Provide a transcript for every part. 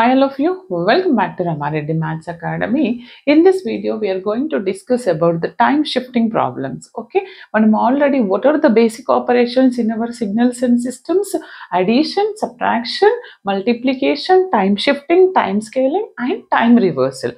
Hi all of you, welcome back to Ramareddy Maths Academy. In this video, we are going to discuss about the time shifting problems. Okay, already what are the basic operations in our signals and systems? Addition, subtraction, multiplication, time shifting, time scaling and time reversal.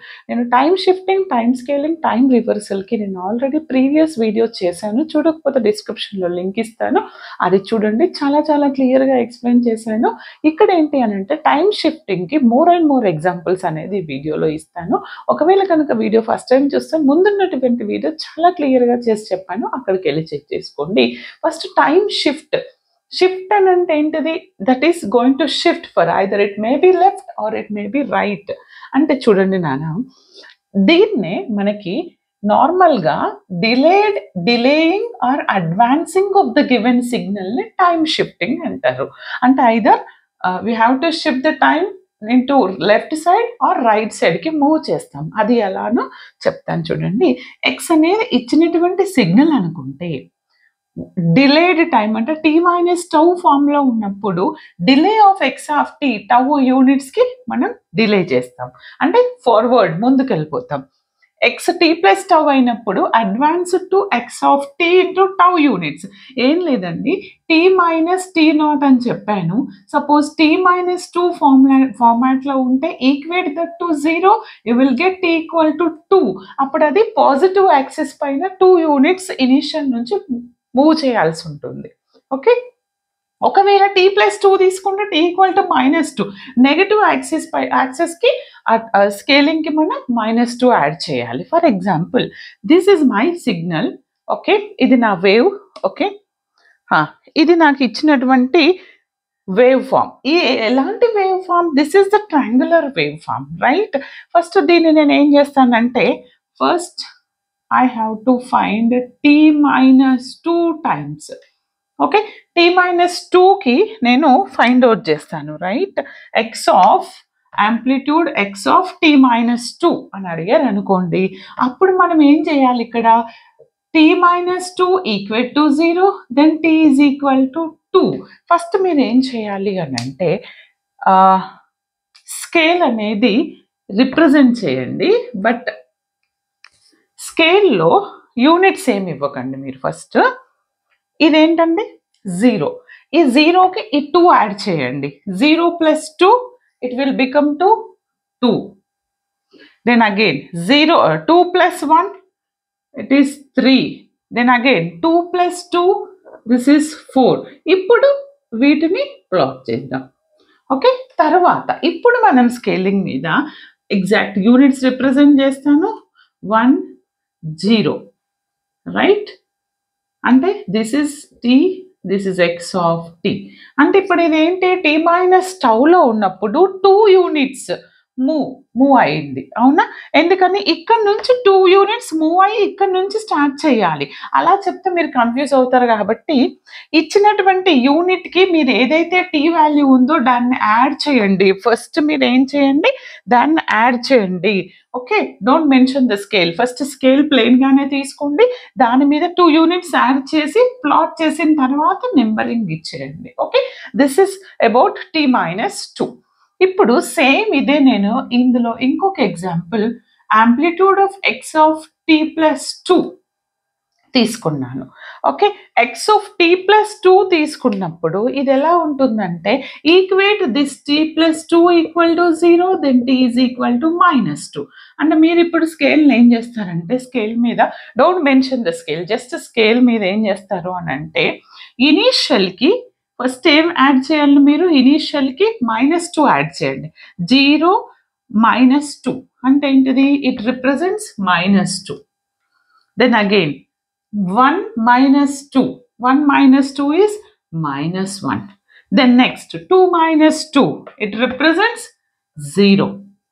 Time shifting, time scaling, time reversal ki nenu already previous video chesanu. Chudakapothe description lo link istanu. Adi chudandi, చాలా clear ga explain chesanu. Ikkada enti anante time shifting ki more and more examples అనేది వీడియోలో ఇస్తాను. ఒకవేళ కనుక video first time చూస్తే ముందున్నటువంటి video చాలా clear గా చేసి చెప్పాను, అక్కడికి వెళ్ళి చెక్ చేసుకోండి. ఫస్ట్ టైం షిఫ్ట్ అని అంటే ఏంటిది? That is going to shift for either it may be left or it may be right. అంటే చూడండి నాన్న, దీన్నే మనకి నార్మల్ గా delaying or advancing of the given signal ని టైం షిఫ్టింగ్ అంటారు. అంటే either we have to shift the time into left side or right సైడ్కి మూవ్ చేస్తాం. అది ఎలానో చెప్తాను చూడండి. ఎక్స్ అనేది ఇచ్చినటువంటి సిగ్నల్ అనుకుంటే, డిలేడ్ టైం అంటే టీ మైనస్ టౌ ఫామ్లో ఉన్నప్పుడు delay of x of t tau యూనిట్స్కి మనం డిలే చేస్తాం, అంటే ఫార్వర్డ్ ముందుకు వెళ్ళిపోతాం. ఎక్స్ టీ ప్లస్ టౌ అయినప్పుడు advance to x of t into tau units. ఏం లేదండి, టీ మైనస్ టీ నాట్ అని చెప్పాను. సపోజ్ టీ మైనస్ టూ ఫార్మాట్లో ఉంటే equate that to 0, you will get t equal to 2. అప్పుడు అది పాజిటివ్ యాక్సిస్ పైన 2 యూనిట్స్ ఇనిషియల్ నుంచి మూవ్ చేయాల్సి ఉంటుంది. ఓకే, ఒకవేళ టీ ప్లస్ 2 తీసుకుంటే టీ ఈక్వల్ టు -2, నెగటివ్ యాక్సిస్కి స్కేలింగ్కి మనం -2 యాడ్ చేయాలి. For example, this is my signal. Okay, ఇది నా వేవ్. ఓకే, ఇది నాకు ఇచ్చినటువంటి వేవ్ ఫామ్. ఈ ఎలాంటి wave form? This is the triangular wave form, right? First దీన్ని నేను ఏం చేస్తానంటే, first I have to find t -2 times. Okay, t -2కి నేను ఫైండ్ అవుట్ చేస్తాను, right? X of amplitude x of t -2 అని అడిగారు అనుకోండి. అప్పుడు మనం ఏం చేయాలి? ఇక్కడ t -2 equal to 0, then t is equal to 2. First మీరు ఏం చేయాలి అని అంటే, స్కేల్ అనేది రిప్రజెంట్ చేయండి, బట్ స్కేల్లో యూనిట్స్ ఏమి ఇవ్వకండి మీరు. ఫస్ట్ ఇదేంటండి? 0. ఈ 0కి ఈ 2 యాడ్ చేయండి. 0 + 2 it will become to 2. Then again 2 + 1 it is 3. Then again 2 + 2 this is 4. ఇప్పుడు వీటిని ప్లాట్ చేద్దాం. ఓకే, తర్వాత ఇప్పుడు మనం స్కేలింగ్ మీద ఎగ్జాక్ట్ యూనిట్స్ రిప్రజెంట్ చేస్తాను. 1 0, రైట్? అంటే this is t, this is x of t. అంటే ఇప్పుడు ఇదేంటి? టీ మైనస్ టౌలో ఉన్నప్పుడు 2 యూనిట్స్ మూవ్ అయింది, అవునా? ఎందుకని ఇక్కడ నుంచి 2 యూనిట్స్ మూవ్ అయ్యి ఇక్కడ నుంచి స్టార్ట్ చేయాలి. అలా చెప్తే మీరు కన్ఫ్యూజ్ అవుతారు. కాబట్టి ఇచ్చినటువంటి యూనిట్కి మీరు ఏదైతే టీ వాల్యూ ఉందో దాన్ని యాడ్ చేయండి. ఫస్ట్ మీరు ఏం చేయండి? దాన్ని యాడ్ చేయండి. Okay, don't mention the scale. First scale ప్లెయిన్గానే తీసుకోండి, దాని మీద 2 యూనిట్స్ యాడ్ చేసి ప్లాట్ చేసిన తర్వాత నెంబరింగ్ ఇచ్చేయండి. Okay, this is about t -2. ఇప్పుడు సేమ్ ఇదే నేను ఇందులో ఇంకొక example amplitude of x of t +2 తీసుకున్నాను. ఓకే, ఎక్స్ ఆఫ్ టీ +2 తీసుకున్నప్పుడు ఇది ఎలా ఉంటుందంటే, equate this t +2 equal to 0, then t is equal to -2. అంటే మీరు ఇప్పుడు స్కేల్ని ఏం చేస్తారంటే, స్కేల్ మీద don't mention the scale, just scale మీద ఏం చేస్తారు అని అంటే, ఇనీషియల్కి ఫస్ట్ ఏం యాడ్ చేయాలి? మీరు ఇనీషియల్కి -2 యాడ్ చేయండి. 0 -2 అంటే ఏంటిది? It represents -2. Then again 1 -2, 1 - 2 is -1. Then next 2 - 2, it represents 0.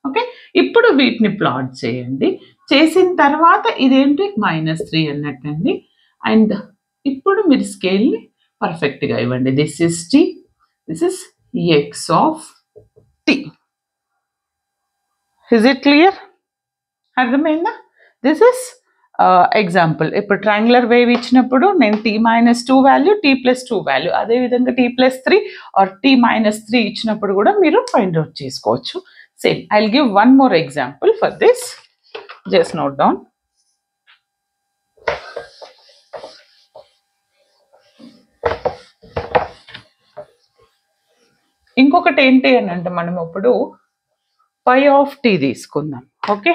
Okay, ఇప్పుడు వీటిని ప్లాట్ చేయండి. చేసిన తర్వాత ఇదేంటి? -3 అన్నట్టండి. అండ్ ఇప్పుడు మీరు స్కేల్ని పర్ఫెక్ట్గా ఇవ్వండి. This is t, this is x of t. Is it clear? అర్థమైందా? దిస్ ఇస్ ఎగ్జాంపుల్ ఇప్పుడు ట్రయాంగులర్ వేవ్ ఇచ్చినప్పుడు నేను t-2 వాల్యూ t+2 వాల్యూ, అదేవిధంగా t+3 ఆర్ t-3 ఇచ్చినప్పుడు కూడా మీరు ఫైండ్ అవుట్ చేసుకోవచ్చు. Same I will give one more example for this, just note down. ఇంకొకటి ఏంటి అని అంటే మనం ఇప్పుడు పై ఆఫ్ t తీసుకుందాం. ఓకే,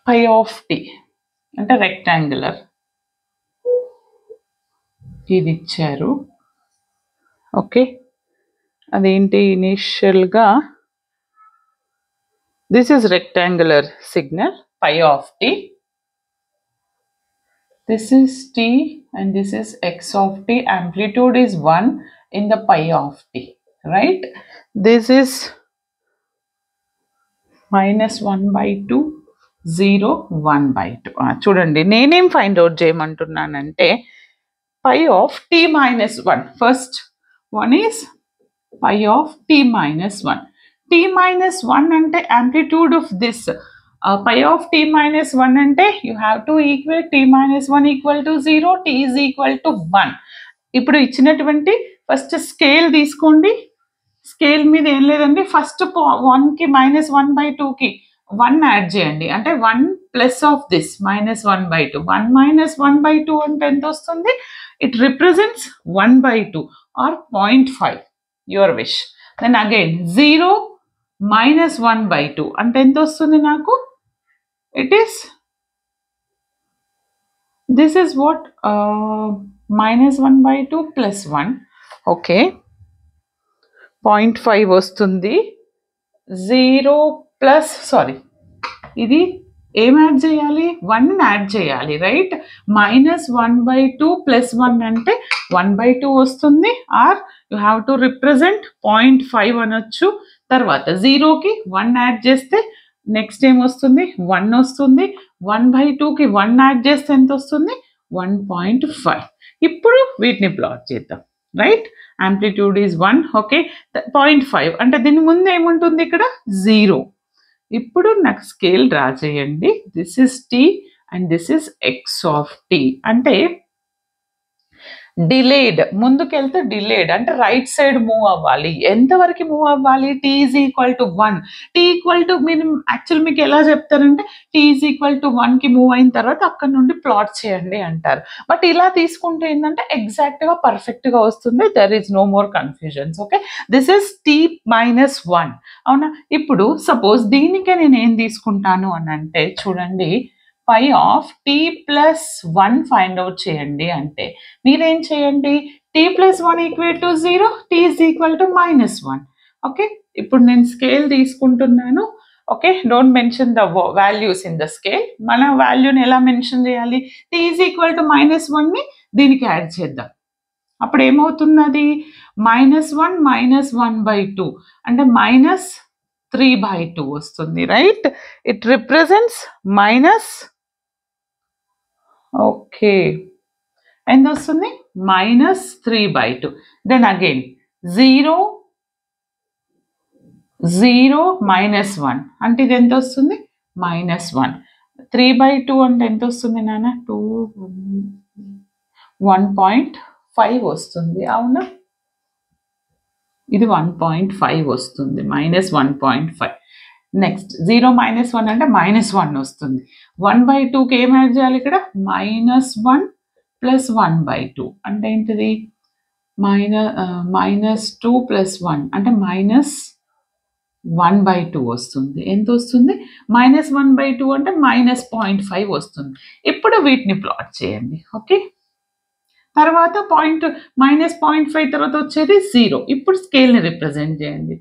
పై ఆఫ్ t అంటే రెక్టాంగులర్ ఇది ఇచ్చారు. ఓకే, అదేంటి ఇనిషియల్గా this is rectangular signal pi of t, this is t and this is x of t, amplitude is 1 in the pi of t, right? This is -1/2 0 1/2. చూడండి నేనేం find out చేయమంటున్నానంటే pi of t-1, first one is pi of t-1. t-1 అంటే amplitude of this, pi of t-1 అంటే you have to equate t-1 equal to 0, t is equal to 1. ఇప్పుడు ఇచ్చినటువంటి first scale తీసుకోండి. Scale మీద ఏం లేదండి, first 1కి -1/2కి 1 add చేయండి, అంటే 1 ప్లస్ ఆఫ్ దిస్ -1/2. 1 -1/2 అంటే ఎంత వస్తుంది? It represents 1/2 or 0.5, your wish. Then again 0 -1/2 అంటే ఎంత వస్తుంది నాకు? It is, this is what, -1/2 plus 1. Okay, 0.5 వస్తుంది. 0 ప్లస్ సారీ ఇది ఏం యాడ్ చేయాలి? 1 యాడ్ చేయాలి, రైట్? -1/2 ప్లస్ 1 అంటే 1/2 వస్తుంది, or you have to represent 0.5 అనొచ్చు. తర్వాత 0కి 1 యాడ్ చేస్తే నెక్స్ట్ ఏం వస్తుంది? 1 వస్తుంది. 1/2కి 1 యాడ్ చేస్తే ఎంత వస్తుంది? 1.5. ఇప్పుడు వీటిని ప్లాట్ చేద్దాం, రైట్? Amplitude is 1. ఓకే, 0.5 అంటే దీని ముందు ఏముంటుంది? ఇక్కడ 0. ఇప్పుడు నాకు స్కేల్ డ్రా చేయండి. This is t and this is x of t. అంటే డిలేడ్, ముందుకెళ్తే డిలేడ్ అంటే రైట్ సైడ్ మూవ్ అవ్వాలి. ఎంతవరకు మూవ్ అవ్వాలి? t is equal to 1. t equal to మీరు యాక్చువల్ మీకు ఎలా చెప్తారంటే t ఈజ్ ఈక్వల్ టు 1కి మూవ్ అయిన తర్వాత అక్కడ నుండి ప్లాట్ చేయండి అంటారు. బట్ ఇలా తీసుకుంటే ఏంటంటే ఎగ్జాక్ట్గా పర్ఫెక్ట్గా వస్తుంది. There is no more confusions. Okay, this is t-1, అవునా? ఇప్పుడు సపోజ్ దీనికే నేను ఏం తీసుకుంటాను అని అంటే చూడండి, పై ఆఫ్ t+1 ఫైండ్ అవుట్ చేయండి అంటే మీరేం చేయండి? t+1 equal to 0, t is equal to -1. Okay, ఇప్పుడు నేను స్కేల్ తీసుకుంటున్నాను. Okay, don't mention the values in the scale. మన వాల్యూని ఎలా మెన్షన్ చేయాలి? t ఈజ్ ఈక్వల్ టు -1ని దీనికి యాడ్ చేద్దాం. అప్పుడు ఏమవుతున్నది? -1 -1/2 అంటే -3/2 వస్తుంది, right? It represents minus, okay, ఎంత వస్తుంది? -3/2. దెన్ అగైన్ 0 0 -1 అంటే ఇది ఎంత వస్తుంది? -1. 3/2 అంటే ఎంత వస్తుంది నాన్న? 1.5 వస్తుంది, అవునా? ఇది 1.5 వస్తుంది, -1.5. నెక్స్ట్ 0 -1 అంటే -1 వస్తుంది. 1/2కి ఏం యాడ్ చేయాలి ఇక్కడ? -1 ప్లస్ 1/2 అంటే ఏంటిది? -2 ప్లస్ 1 అంటే -1/2 వస్తుంది. ఎంత వస్తుంది? -1/2 అంటే -0.5 వస్తుంది. ఇప్పుడు వీటిని ప్లాట్ చేయండి. ఓకే, తర్వాత -0.5 తర్వాత వచ్చేది 0. ఇప్పుడు స్కేల్ని రిప్రజెంట్ చేయండి,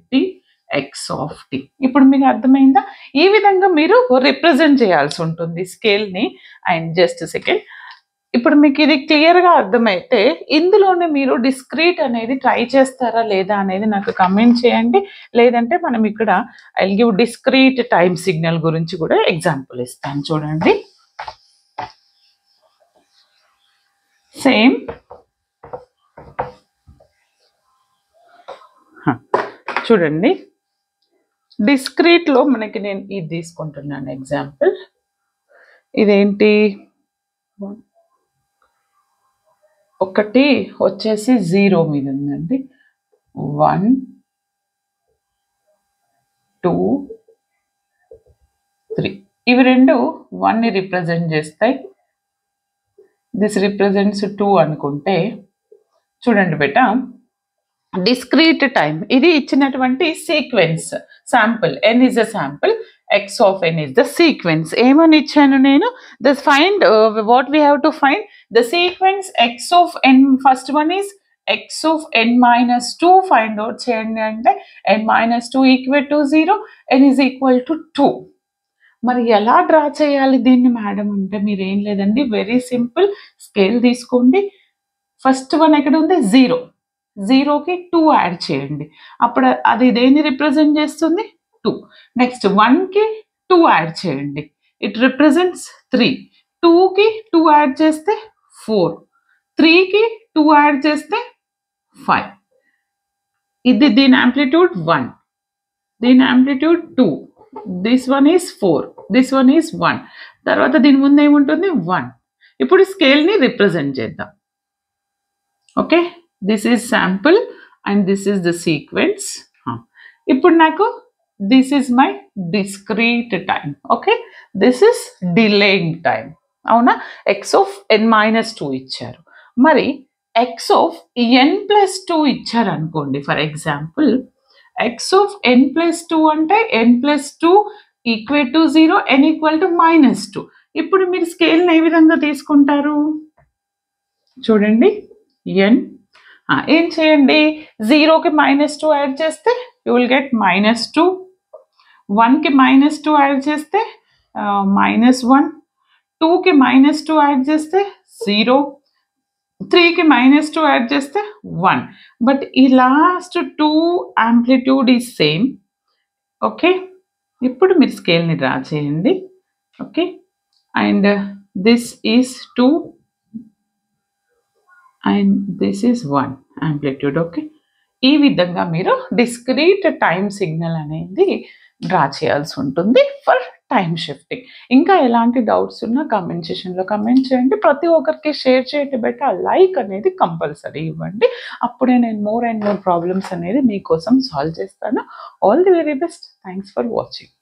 x ఆఫ్ t. ఇప్పుడు మీకు అర్థమైందా? ఈ విధంగా మీరు రిప్రజెంట్ చేయాల్సి ఉంటుంది స్కేల్ని. అండ్ జస్ట్ సెకండ్, ఇప్పుడు మీకు ఇది క్లియర్గా అర్థమైతే ఇందులోనే మీరు డిస్క్రీట్ అనేది ట్రై చేస్తారా లేదా అనేది నాకు కమెంట్ చేయండి. లేదంటే మనం ఇక్కడ I will give discrete time signal గురించి కూడా ఎగ్జాంపుల్ ఇస్తాను. చూడండి, సేమ్ చూడండి, డిస్క్రీట్లో మనకి నేను ఇది తీసుకుంటున్నాను ఎగ్జాంపుల్. ఇదేంటి, ఒకటి వచ్చేసి 0 మీద ఉందండి. 1 2 3 ఇవి రెండు 1ని రిప్రజెంట్ చేస్తాయి. దిస్ రిప్రజెంట్స్ 2 అనుకుంటే చూడండి బేట, డిస్క్రీట్ టైం ఇది ఇచ్చినటువంటి sequence. Sample n is a sample, x of n is the sequence. ఏమని ఇచ్చాను నేను, the find what we have to find the sequence x of n. First one is x of n minus 2 find out చేయండి అంటే n minus 2 equal to 0, n is equal to 2. మరి ఎలా draw చేయాలి దీన్ని madam అంటే మీరు ఏం లేదండి, వెరీ సింపుల్. స్కేల్ తీసుకోండి, ఫస్ట్ వన్ ఎక్కడ ఉంది 0, 0కి 2 యాడ్ చేయండి, అప్పుడు అది దేన్ని రిప్రజెంట్ చేస్తుంది 2. నెక్స్ట్ 1కి 2 యాడ్ చేయండి, ఇట్ రిప్రజెంట్స్ 3. 2కి 2 యాడ్ చేస్తే 4, 3కి 2 యాడ్ చేస్తే 5. ఇది దీని యాంప్లిట్యూడ్ 1, దీని amplitude 2, this one is 4, this one is 1. తర్వాత దీని ముందు ఏముంటుంది 1. ఇప్పుడు స్కేల్ని రిప్రజెంట్ చేద్దాం. Okay, this is sample and this is the sequence. ఇప్పుడు నాకు this is my discrete time. Okay, this is delaying time. అవునా, ఎక్స్ ఆఫ్ n minus 2 ఇచ్చారు, మరి ఎక్స్ ఆఫ్ n plus 2 ఇచ్చారు అనుకోండి. For example X of n plus 2 అంటే n plus 2 equal to 0, n equal to -2. ఇప్పుడు మీరు స్కేల్ని ఏ విధంగా తీసుకుంటారు చూడండి. n ఏం చేయండి, 0కి -2 యాడ్ చేస్తే యూ విల్ గెట్ -2, 1కి -2 యాడ్ చేస్తే -1, 2కి -2 యాడ్ చేస్తే 0, 3కి -2 యాడ్ చేస్తే 1. బట్ ఈ last 2 amplitude is same. Okay, ఇప్పుడు మీరు స్కేల్ని డ్రా చేయండి. Okay, and this is 2 and this is 1 amplitude. Okay, ఈ విధంగా మీరు డిస్క్రీట్ టైం సిగ్నల్ అనేది డ్రా చేయాల్సి ఉంటుంది ఫర్ టైం షిఫ్టింగ్. ఇంకా ఎలాంటి డౌట్స్ ఉన్నా కామెంట్ సెషన్లో కమెంట్ చేయండి. ప్రతి ఒక్కరికి షేర్ చేయటం బట్టి ఆ లైక్ అనేది కంపల్సరీ ఇవ్వండి, అప్పుడే నేను మోర్ అండ్ మోర్ ప్రాబ్లమ్స్ అనేది మీకోసం సాల్వ్ చేస్తాను. All the very best. Thanks for watching.